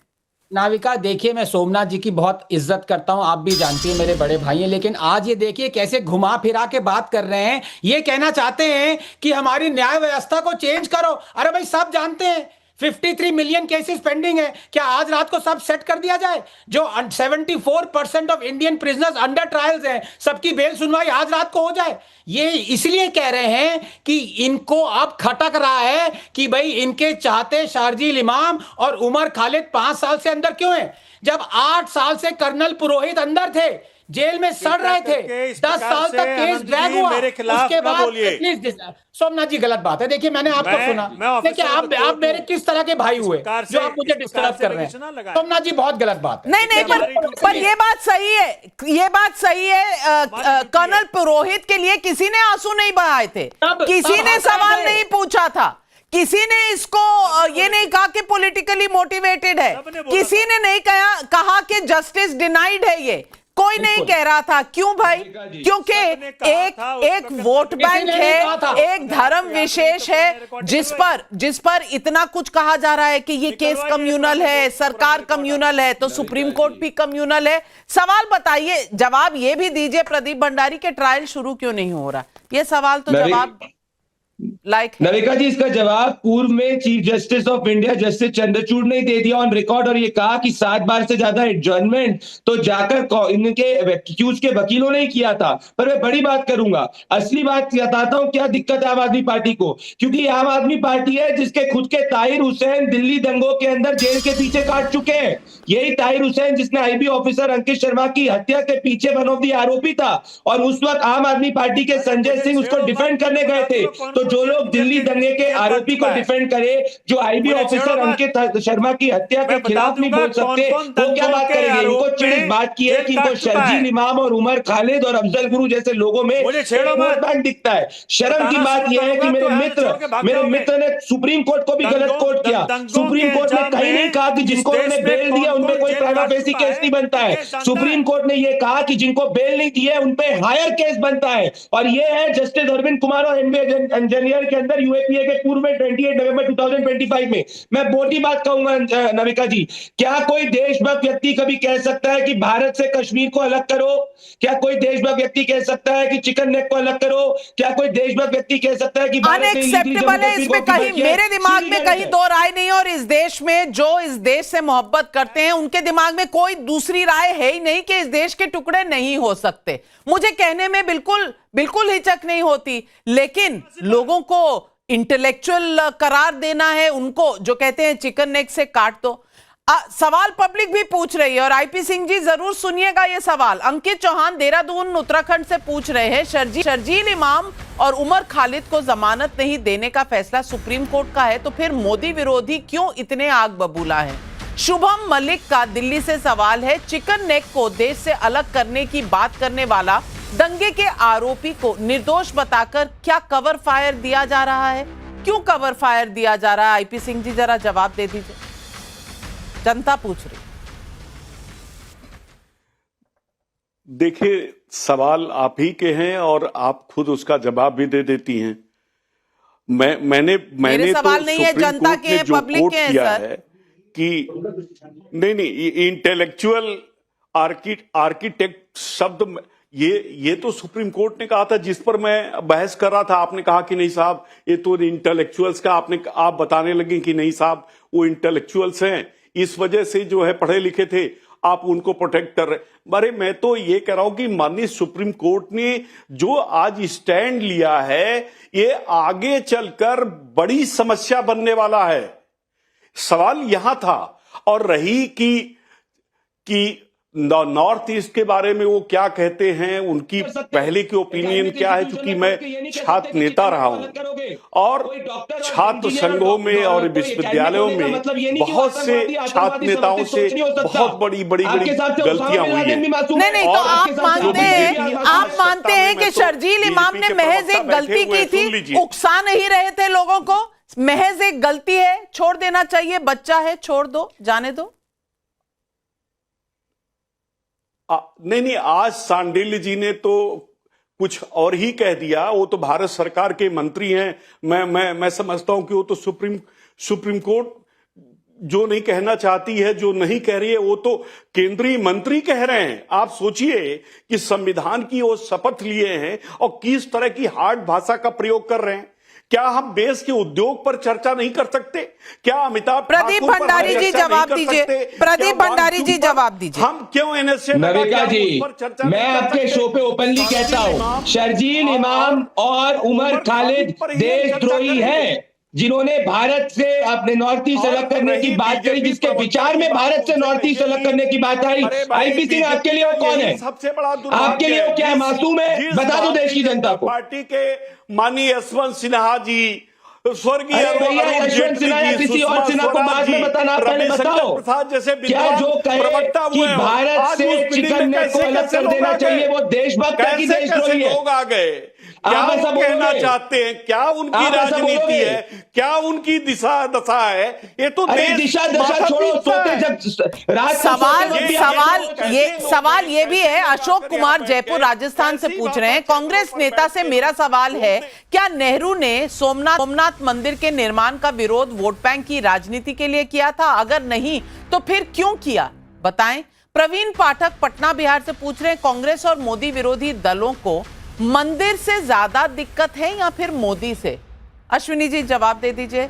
नाविका, देखिए मैं सोमनाथ जी की बहुत इज्जत करता हूं, आप भी जानती हैं, मेरे बड़े भाई हैं, लेकिन आज ये देखिए कैसे घुमा फिरा के बात कर रहे हैं। ये कहना चाहते हैं कि हमारी न्याय व्यवस्था को चेंज करो। अरे भाई, सब जानते हैं 53 मिलियन केसेस पेंडिंग है, क्या आज रात को सब सेट कर दिया जाए? जो 74% of Indian prisoners under trials हैं, सबकी बेल सुनवाई आज रात को हो जाए? ये इसलिए कह रहे हैं कि इनको अब खटक रहा है कि भाई इनके चाहते शर्जील इमाम और उमर खालिद 5 साल से अंदर क्यों हैं, जब 8 साल से कर्नल पुरोहित अंदर थे, जेल में सड़ रहे थे, 10 साल तक केस ड्रैग हुआ, उसके बाद सोमनाथ जी गलत बात है। देखिए मैंने आपको सुना, देखिए आप मेरे किस तरह के भाई हुए जो आप मुझे डिस्टर्ब कर रहे हैं। सोमनाथ जी बहुत गलत बात है। नहीं पर ये बात सही है, ये बात सही है। कर्नल पुरोहित के लिए किसी ने आंसू नहीं बहाए थे, किसी ने सवाल नहीं पूछा था, किसी ने इसको ये नहीं कहा कि पॉलिटिकली मोटिवेटेड है, किसी ने नहीं कहा कि जस्टिस डिनाइड है, ये कोई नहीं कह रहा था। क्यों भाई? क्योंकि एक वोट बैंक है, एक धर्म विशेष है जिस पर इतना कुछ कहा जा रहा है कि ये केस कम्युनल है, सरकार कम्युनल है, तो सुप्रीम कोर्ट भी कम्युनल है। सवाल बताइए, जवाब ये भी दीजिए प्रदीप भंडारी के ट्रायल शुरू क्यों नहीं हो रहा? ये सवाल तो जवाब नविका जी, इसका जवाब पूर्व में chief justice of India justice Chandrachud ने दे दिया ऑन रिकॉर्ड, और ये कहा कि 7 बार से ज्यादा एडजर्नमेंट तो जाकर इनके एक्यूज के वकीलों ने किया था। पर मैं बड़ी बात करूंगा, असली बात बताता हूं क्या दिक्कत है आम आदमी पार्टी को, क्योंकि आम आदमी पार्टी है जिसके खुद के ताहिर हुसैन दिल्ली दंगों के अंदर जेल के पीछे काट चुके हैं। यही ताहिर हुसैन जिसने आईबी ऑफिसर अंकित शर्मा की हत्या के पीछे वन ऑफ द आरोपी था, और उस वक्त आम आदमी पार्टी के संजय सिंह उसको डिफेंड करने गए थे। तो जो लोग दिल्ली दंगे के आरोपी को डिफेंड करे, जो आईबी ऑफिसर अंकित शर्मा की हत्या के खिलाफ नहीं बोल सकते, वो क्या बात करेंगे? इनको चिड़ बात की है कि इनको शर्जील इमाम और उमर खालिद और अफजल गुरु जैसे लोगों में वोट बैंक दिखता है। शर्म की बात यह है कि मेरे मित्र ने सुप्रीम कोर्ट को भी गलत कोट किया। सुप्रीम कोर्ट ने कहीं नहीं कहा कि जिनको उन्होंने बेल दिया उनपे कोई प्राइमा फेसी केस नहीं बनता है। सुप्रीम कोर्ट ने यह कहा कि जिनको बेल नहीं दी है उनपे हायर केस बनता है, और ये है जस्टिस अरविंद कुमार और एमबी इंजीनियर के अंदर यूएपीए के पूर्व में 28 नवंबर 2025 में। मैं मोटी बात कहूंगा नविका जी, क्या कोई देशभक्त व्यक्ति कभी कह सकता है कि भारत से कश्मीर को अलग करो? क्या कोई देशभक्त व्यक्ति कह सकता है कि चिकन नेक को अलग करो? क्या कोई देशभक्त व्यक्ति कह सकता है कि अनएक्सेप्टेबल है? इसमें कहीं मेरे दिमाग में कहीं दो राय नहीं, और इस देश में जो इस देश से मोहब्बत करते हैं उनके दिमाग में कोई दूसरी राय है ही नहीं कि इस देश के टुकड़े नहीं हो सकते। मुझे कहने में बिल्कुल हिचक नहीं होती, लेकिन लोगों को इंटेलेक्चुअल करार देना है, उनको जो कहते हैं चिकन नेक से काट दो। सवाल पब्लिक भी पूछ रही है, और आईपी सिंह जी जरूर सुनिएगा ये सवाल। अंकित चौहान देहरादून उत्तराखंड से पूछ रहे हैं, शर्जील इमाम और उमर खालिद को जमानत नहीं देने का फैसला सुप्रीम कोर्ट का है, तो फिर मोदी विरोधी क्यों इतने आग बबूला है? शुभम मलिक का दिल्ली से सवाल है, चिकन नेक को देश से अलग करने की बात करने वाला दंगे के आरोपी को निर्दोष बताकर क्या कवर फायर दिया जा रहा है? क्यों कवर फायर दिया जा रहा है? आईपी सिंह जी जरा जवाब दे दीजिए, जनता पूछ रही। देखिए, सवाल आप ही के हैं और आप खुद उसका जवाब भी दे देती हैं। मैंने सवाल तो नहीं है, जनता के हैं, पब्लिक के हैं सर, कि नहीं इंटेलेक्चुअल आर्किटेक्ट शब्द ये तो सुप्रीम कोर्ट ने कहा था, जिस पर मैं बहस कर रहा था। आपने कहा कि नहीं साहब ये तो इंटेलेक्चुअल्स का, आप बताने लगे कि नहीं साहब वो इंटेलेक्चुअल्स हैं। इस वजह से जो है पढ़े लिखे थे, आप उनको प्रोटेक्ट कर रहे। अरे मैं तो ये कह रहा हूं कि माननीय सुप्रीम कोर्ट ने जो आज स्टैंड लिया है, ये आगे चलकर बड़ी समस्या बनने वाला है। सवाल यहां था। और रही कि नॉर्थ ईस्ट के बारे में वो क्या कहते हैं, उनकी पहले की ओपिनियन क्या है, चूंकि मैं छात्र नेता रहा हूं और छात्र संघों में और विश्वविद्यालयों में बहुत से छात्र नेताओं से बहुत बड़ी गलतियां हुई है। नहीं तो आप मानते हैं कि शर्जील इमाम ने महज एक गलती की थी, उकसा नहीं रहे थे लोगों को, महज एक गलती है, छोड़ देना चाहिए, बच्चा है, छोड़ दो, जाने दो। नहीं, आज सांडिल्य जी ने तो कुछ और ही कह दिया। वो तो भारत सरकार के मंत्री हैं। मैं समझता हूं कि वो तो सुप्रीम कोर्ट जो नहीं कहना चाहती है, जो नहीं कह रही है, वो तो केंद्रीय मंत्री कह रहे हैं। आप सोचिए कि संविधान की वो शपथ लिए हैं और किस तरह की हार्ड भाषा का प्रयोग कर रहे हैं। क्या हम देश के उद्योग पर चर्चा नहीं कर सकते? क्या अमिताभ प्रदीप भंडारी जी जवाब दीजिए, प्रदीप भंडारी जी जवाब दीजिए। हम क्यों एनएसए नविका जी, मैं आपके शो पे ओपनली कहता हूं, शर्जील इमाम और उमर खालिद देशद्रोही हैं, जिन्होंने भारत से अपने नॉर्थ ईस्ट अलग करने की बात करी, जिसके विचार में भारत से नॉर्थ ईस्ट अलग करने की बात आई। आईपीसी में आपके लिए वो कौन है? सबसे बड़ा आपके लिए वो क्या है? मासूम है? बता दो देश की जनता को। पार्टी के माननीय यशवंत सिन्हा जी, स्वर्गीय यशवंत सिन्हा या किसी और सिन्हा को बाद में बताना, पहले बताओ क्या जो कहे कि भारत से चिकन नेक को अलग कर देना चाहिए वो देशभक्त है कि देशद्रोही है? लोग आ गए, क्या वो कहना चाहते हैं? क्या उनकी राजनीति है? क्या उनकी दशा है? ये तो दिशा दशा छोड़ो, सोते जब सवाल ये भी है। अशोक कुमार जयपुर राजस्थान से पूछ रहे हैं, कांग्रेस नेता से मेरा सवाल है, क्या नेहरू ने सोमनाथ मंदिर के निर्माण का विरोध वोट बैंक की राजनीति के लिए किया था? अगर नहीं तो फिर क्यों किया, बताएं। प्रवीण पाठक पटना बिहार से पूछ रहे हैं, कांग्रेस और मोदी विरोधी दलों को मंदिर से ज्यादा दिक्कत है या फिर मोदी से? अश्विनी जी जवाब दे दीजिए।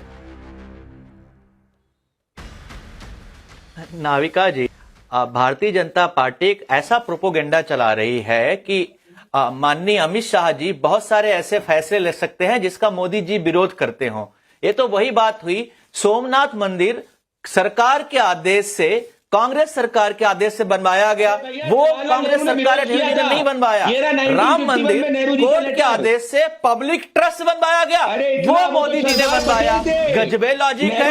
नाविका जी, भारतीय जनता पार्टी एक ऐसा प्रोपोगेंडा चला रही है कि माननीय अमित शाह जी बहुत सारे ऐसे फैसले ले सकते हैं जिसका मोदी जी विरोध करते हो। ये तो वही बात हुई, सोमनाथ मंदिर सरकार के आदेश से, कांग्रेस सरकार के आदेश से बनवाया गया, वो कांग्रेस सरकार ने नहीं बनवाया। राम मंदिर कोर्ट के आदेश से पब्लिक ट्रस्ट बनवाया गया, वो मोदी जी ने बनवाया। गजबे लॉजिक है,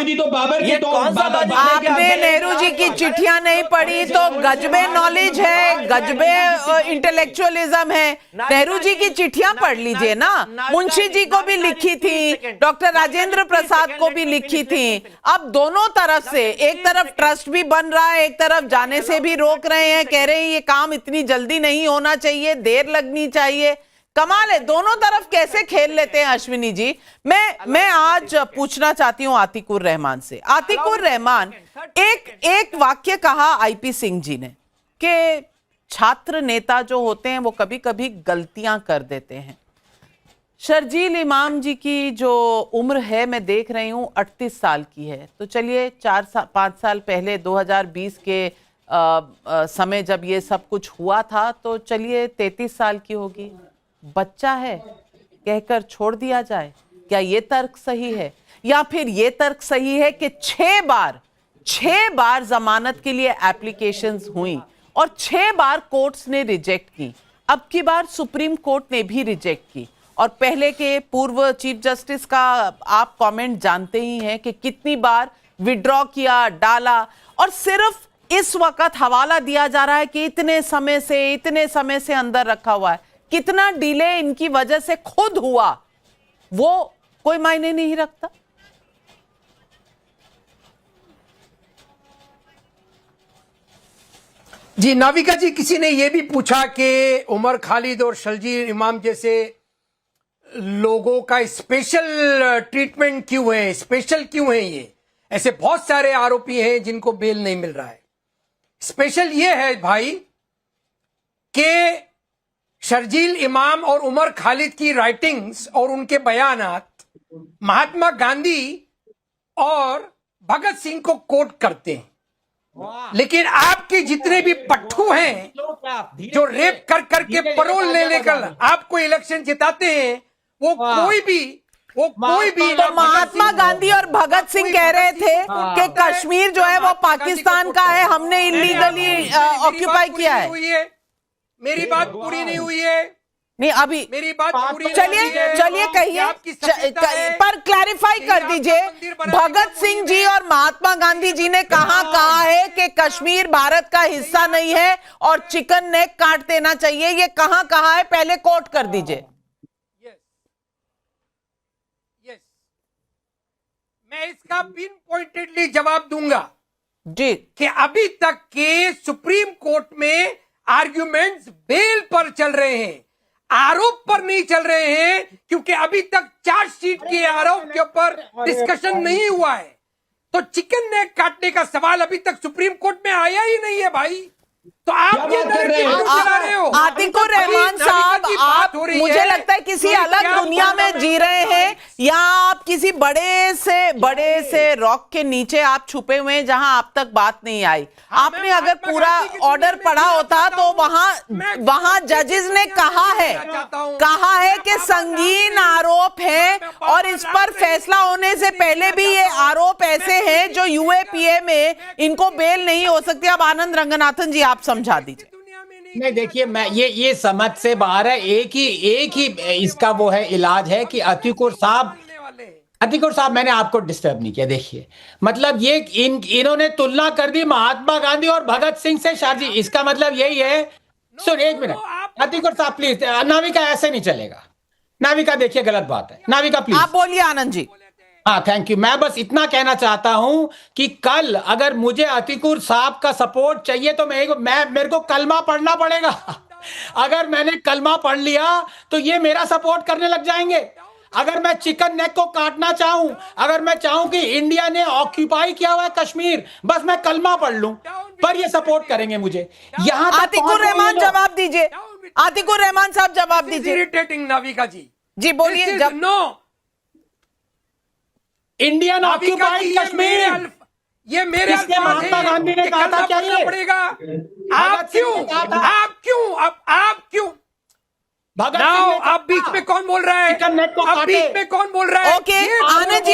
ये कौन सा लॉजिक? आपने नेहरू जी की चिट्ठियां नहीं पढ़ी तो गजबे नॉलेज है, गजबे इंटेलेक्चुअलिज्म है। नेहरू जी की चिट्ठियां पढ़ लीजिए ना, मुंशी जी को भी लिखी थी, डॉक्टर राजेंद्र प्रसाद को भी लिखी थी। अब दोनों तरफ से, एक तरफ ट्रस्ट भी बन रहा है, एक तरफ जाने से भी रोक रहे हैं, कह रहे हैं ये काम इतनी जल्दी नहीं होना चाहिए, देर लगनी चाहिए। कमाल है, दोनों तरफ कैसे खेल लेते हैं अश्विनी जी। मैं आज पूछना चाहती हूं आतिकुर रहमान से। आतिकुर रहमान, एक वाक्य कहा आईपी सिंह जी ने कि छात्र नेता जो होते हैं वो कभी कभी गलतियां कर देते हैं। शर्जील इमाम जी की जो उम्र है, मैं देख रही हूँ 38 साल की है, तो चलिए 5 साल पहले 2020 के समय जब ये सब कुछ हुआ था तो चलिए 33 साल की होगी। बच्चा है कहकर छोड़ दिया जाए, क्या ये तर्क सही है? या फिर ये तर्क सही है कि 6 बार जमानत के लिए एप्लीकेशंस हुई और 6 बार कोर्ट्स ने रिजेक्ट की, अब की बार सुप्रीम कोर्ट ने भी रिजेक्ट की। और पहले के पूर्व चीफ जस्टिस का आप कमेंट जानते ही हैं कि कितनी बार विड्रॉ किया, डाला, और सिर्फ इस वक्त हवाला दिया जा रहा है कि इतने समय से अंदर रखा हुआ है। कितना डिले इनकी वजह से खुद हुआ वो कोई मायने नहीं रखता। जी नाविका जी, किसी ने यह भी पूछा कि उमर खालिद और शर्जील इमाम जैसे लोगों का स्पेशल ट्रीटमेंट क्यों है, स्पेशल क्यों है? ये ऐसे बहुत सारे आरोपी हैं जिनको बेल नहीं मिल रहा है। स्पेशल ये है भाई कि शर्जील इमाम और उमर खालिद की राइटिंग्स और उनके बयानात महात्मा गांधी और भगत सिंह को कोट करते हैं। लेकिन आपके जितने भी पट्टू हैं जो रेप कर करके परोल ले लेकर आपको इलेक्शन जिताते हैं, वो कोई भी तो महात्मा गांधी और भगत सिंह कह रहे थे कि कश्मीर जो है वो पाकिस्तान का है, हमने इलीगली ऑक्यूपाई किया है। मेरी बात पूरी नहीं हुई है। नहीं, अभी मेरी बात पूरी चलिए कहिए, पर क्लैरिफाई कर दीजिए। भगत सिंह जी और महात्मा गांधी जी ने कहा है कि कश्मीर भारत का हिस्सा नहीं है और चिकन नेक काट देना चाहिए, ये कहां कहा है? पहले कोट कर दीजिए। मैं इसका पिन पॉइंटेडली जवाब दूंगा जी कि अभी तक के सुप्रीम कोर्ट में आर्ग्यूमेंट्स बेल पर चल रहे हैं, आरोप पर नहीं चल रहे हैं, क्योंकि अभी तक चार्जशीट के आरोप के ऊपर डिस्कशन नहीं हुआ है। तो चिकन नेक काटने का सवाल अभी तक सुप्रीम कोर्ट में आया ही नहीं है भाई। तो आप ये चला रहे हो। आतिकुर रहमान साहब, आप मुझे लगता है किसी अलग दुनिया में जी रहे हैं, या आप किसी बड़े से रॉक के नीचे आप छुपे हुए हैं जहां आप तक बात नहीं आई। आपने अगर पूरा ऑर्डर पढ़ा होता तो वहां जजेस ने कहा है कि संगीन आरोप है और इस पर फैसला होने से पहले भी ये आरोप ऐसे हैं जो यूएपीए में इनको बेल नहीं हो सकती। अब आनंद रंगनाथन जी आप समझा दीजिए। नहीं, देखिए, मैं ये समझ से बाहर है। एक ही इसका वो है इलाज है कि अतिकुर साहब मैंने आपको डिस्टर्ब नहीं किया। देखिए, मतलब ये इन्होंने तुलना कर दी महात्मा गांधी और भगत सिंह से। शाहजी, इसका मतलब यही है। सुन एक मिनट अतिकुर साहब प्लीज। नाविका ऐसे नहीं चलेगा। नाविका देखिए गलत बात है। नाविका प्लीज आप बोलिए आनंद जी। हाँ, थैंक यू। मैं बस इतना कहना चाहता हूं कि कल अगर मुझे अतिकुर साहब का सपोर्ट चाहिए तो मेरे को कलमा पढ़ना पड़ेगा। अगर मैंने कलमा पढ़ लिया तो ये मेरा सपोर्ट करने लग जाएंगे। अगर मैं चिकन नेक को काटना चाहूं, अगर मैं चाहूं कि इंडिया ने ऑक्यूपाई किया हुआ है कश्मीर, बस मैं कलमा पढ़ लूं, पर ये सपोर्ट करेंगे मुझे। यहाँ आतिकुर रहमान जवाब दीजिए। आतिकुर रहमान साहब जवाब दीजिए। इरिटेटिंग नाविका जी बोलिए। जब नो इंडियन ऑक्यूपाइड कश्मीर, ये मेरे महात्मा गांधी ने कहा था क्या ये पड़ेगा? आप क्यों भगत नाउ आप बीच में कौन बोल रहा है? आप बीच में कौन बोल रहा है? ओके, आनंद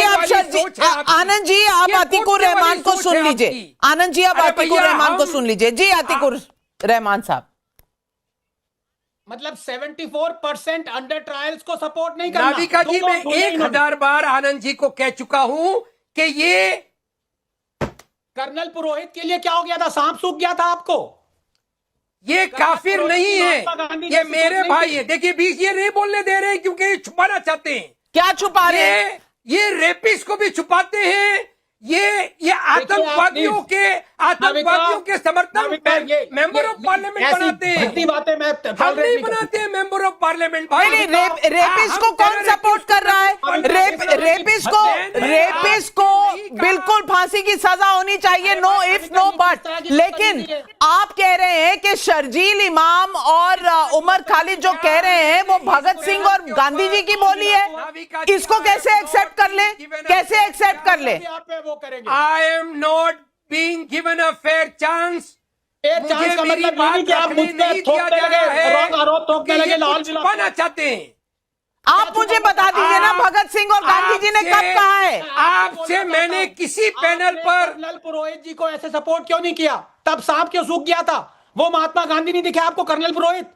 जी आप अतिकुर रहमान को सुन लीजिए। आनंद जी आप अतिकुर रहमान को सुन लीजिए। जी अतिकुर रहमान साहब, मतलब 74% अंडर ट्रायल्स को सपोर्ट नहीं करना। नाविका जी, मैं 1000 बार आनंद जी को कह चुका हूं कि ये कर्नल पुरोहित के लिए क्या हो गया था? सांप सूख गया था आपको? ये काफिर नहीं है, ये मेरे भाई है। देखिए बीच ये नहीं बोलने दे रहे हैं क्योंकि ये छुपाना चाहते हैं। क्या छुपा रहे हैं? ये रेपिस्ट को भी छुपाते हैं। ये आतंकवादियों के समर्थन मेंबर ऑफ पार्लियामेंट बनाते हैं। हम नहीं बनाते हैं मेंबर ऑफ पार्लियामेंट भाई। रेपिस्ट को कौन सपोर्ट कर रहा है? रेपिस्ट को बिल्कुल फांसी की सजा होनी चाहिए, नो इफ नो बट। लेकिन आप कह रहे हैं कि शर्जील इमाम और उमर खालिद जो कह रहे हैं वो भगत सिंह और गांधी जी की बोली है। इसको कैसे एक्सेप्ट कर ले? कैसे एक्सेप्ट कर ले? I am not being given a fair chance. मुझे का मतलब नहीं कि आप मुझ पे थोपने लगे, आरोप थोपने लगे, लाल छुपाना चाहते हैं। आप मुझे बता दीजिए ना, भगत सिंह और गांधी जी ने कब कहा है? आपसे मैंने किसी पैनल पर कर्नल पुरोहित जी को ऐसे सपोर्ट क्यों नहीं किया? तब सांप क्यों सूख गया था? वो महात्मा गांधी नहीं दिखे आपको? कर्नल पुरोहित,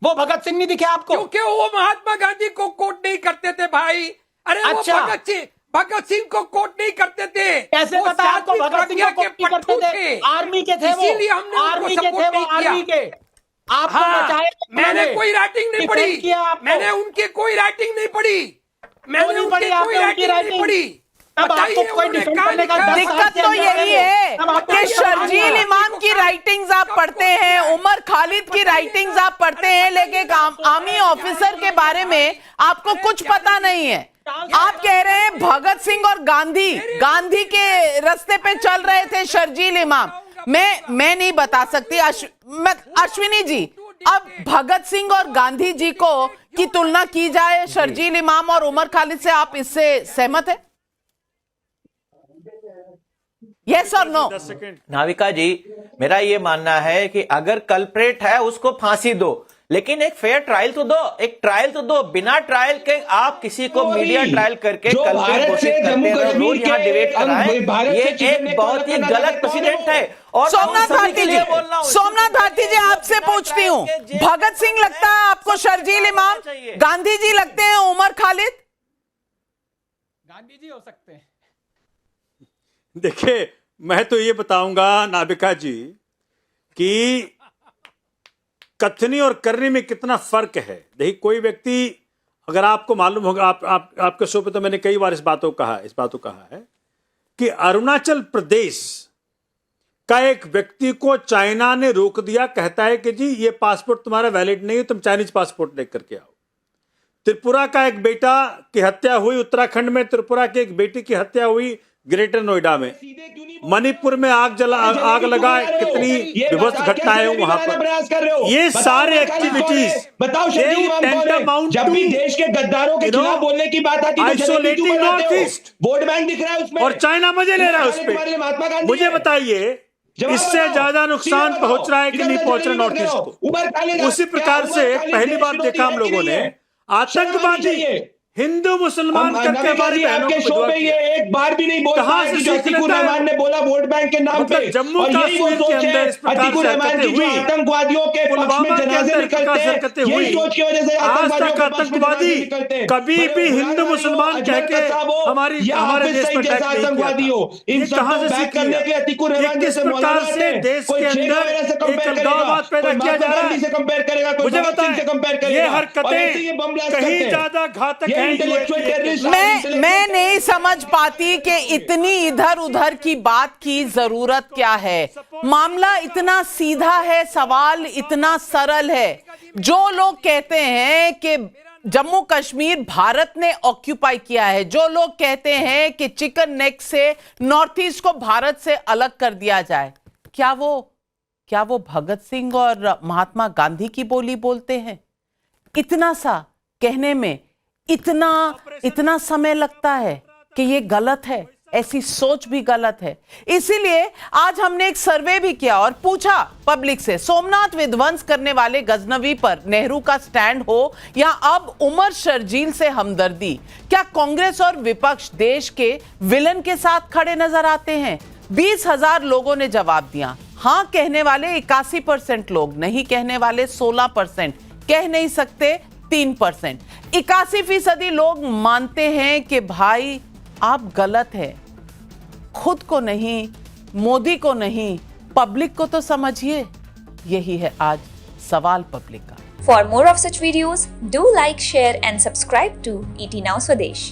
वो भगत सिंह नहीं दिखे आपको? क्योंकि वो महात्मा गांधी को कोट नहीं करते थे भाई। अरे अच्छा, भगत सिंह को कोट नहीं करते थे। कैसे पता आपको भगत सिंह को कोट नहीं करते थे? आर्मी के थे वो, इसीलिए हमने आर्मी के थे वो, आर्मी के। आपको बचाया मैंने कोई राइटिंग नहीं पढ़ी, मैंने उनके कोई राइटिंग नहीं पढ़ी, मैंने उनकी कोई राइटिंग नहीं पढ़ी। अब आपको कोई डिफेंड करने का दिक्कत तो यही है कि शर्जील इमाम की राइटिंग्स आप पढ़ते हैं, उमर खालिद की राइटिंग्स आप पढ़ते हैं, लेकिन आर्मी ऑफिसर के बारे में आपको कुछ पता नहीं है। आप कह रहे हैं भगत सिंह और गांधी के रास्ते पे चल रहे थे शर्जील इमाम। मैं नहीं बता सकती। अश्विनी जी, अब भगत सिंह और गांधी जी को की तुलना की जाए शर्जील इमाम और उमर खालिद से, आप इससे सहमत है? यस और नो? 10 सेकंड। नाविका जी, मेरा ये मानना है कि अगर कल्प्रेट है उसको फांसी दो, लेकिन एक फेयर ट्रायल तो दो, एक ट्रायल तो दो। बिना ट्रायल के आप किसी को मीडिया ट्रायल करके कल्प्रेट घोषित करते हैं, रोज यहाँ डिबेट कराएं, ये एक बहुत ही गलत प्रेसिडेंट है। और सोमनाथ भारती जी, सोमनाथ भारती जी आपसे पूछती हूँ, भगत सिंह लगता है आपको शर्जील इमाम, गांधी जी लगते हैं उमर खालिद? गांधी जी हो सकते हैं। देखिए, मैं तो ये बताऊंगा नाविका जी कि कथनी और करनी में कितना फर्क है। देखिए, कोई व्यक्ति, अगर आपको मालूम होगा, आपके शो पे तो मैंने कई बार इस बात को कहा है कि अरुणाचल प्रदेश का एक व्यक्ति को चाइना ने रोक दिया, कहता है कि जी ये पासपोर्ट तुम्हारा वैलिड नहीं है, तुम चाइनीज पासपोर्ट लेकर के आओ। त्रिपुरा का एक बेटा की हत्या हुई, उत्तराखंड में त्रिपुरा की एक बेटी की हत्या हुई, ग्रेटर नोएडा में। मणिपुर में आग लगा, कितनी विभत्स घटनाएं हुई वहां पर। ये सारे एक्टिविटीज बताओ, जब भी देश के गद्दारों के खिलाफ बोलने की बात आती है, isolating north east, vote bank दिख रहा है उसमें, और चाइना मजे ले रहा है उस पर। मुझे बताइए, इससे ज्यादा नुकसान पहुंच रहा है कि नहीं पहुंच रहा नॉर्थ ईस्ट को? उसी प्रकार से पहली बार देखा हम लोगों ने आतंकवादी हिंदू मुसलमान करके हमारी बहनों को शो में ये एक बार भी नहीं बोला है कि जो अतीकुर रहमान ने बोला वोट बैंक के नाम पे। जम्मू और यही वो सोच है अतीकुर रहमान की, जो आतंकवादियों के पक्ष में जनाजे निकलते हैं, यही सोच की वजह से आतंकवादी कभी भी हिंदू मुसलमान कह के हमारे देश पर अटैक आतंकवादी हो। इन सबको बैक करने के अतीकुर रहमान जैसे प्रकार से देश के अंदर एक अलगाववाद पैदा किया जा रहा है। से कंपेयर करेगा, कोई भगत सिंह से कंपेयर करेगा, ये हरकतें कहीं ज्यादा घातक है। मैं नहीं समझ पाती कि इतनी इधर उधर की बात की जरूरत क्या है। मामला इतना सीधा है, सवाल इतना सरल है। जो लोग कहते हैं कि जम्मू कश्मीर भारत ने ऑक्यूपाई किया है, जो लोग कहते हैं कि चिकन नेक से नॉर्थ ईस्ट को भारत से अलग कर दिया जाए, क्या वो भगत सिंह और महात्मा गांधी की बोली बोलते हैं? इतना सा कहने में इतना समय लगता है कि ये गलत है, ऐसी सोच भी गलत है। इसीलिए आज हमने एक सर्वे भी किया और पूछा पब्लिक से, सोमनाथ विध्वंस करने वाले गजनवी पर नेहरू का स्टैंड हो या अब उमर शर्जील से हमदर्दी, क्या कांग्रेस और विपक्ष देश के विलन के साथ खड़े नजर आते हैं? 20,000 लोगों ने जवाब दिया। हां कहने वाले 81% लोग, नहीं कहने वाले 16%, कह नहीं सकते 3%। 81% लोग मानते हैं कि भाई आप गलत है। खुद को नहीं, मोदी को नहीं, पब्लिक को तो समझिए। यही है आज सवाल पब्लिक का। For more of such videos, do like, share and subscribe to ET Now Swadesh.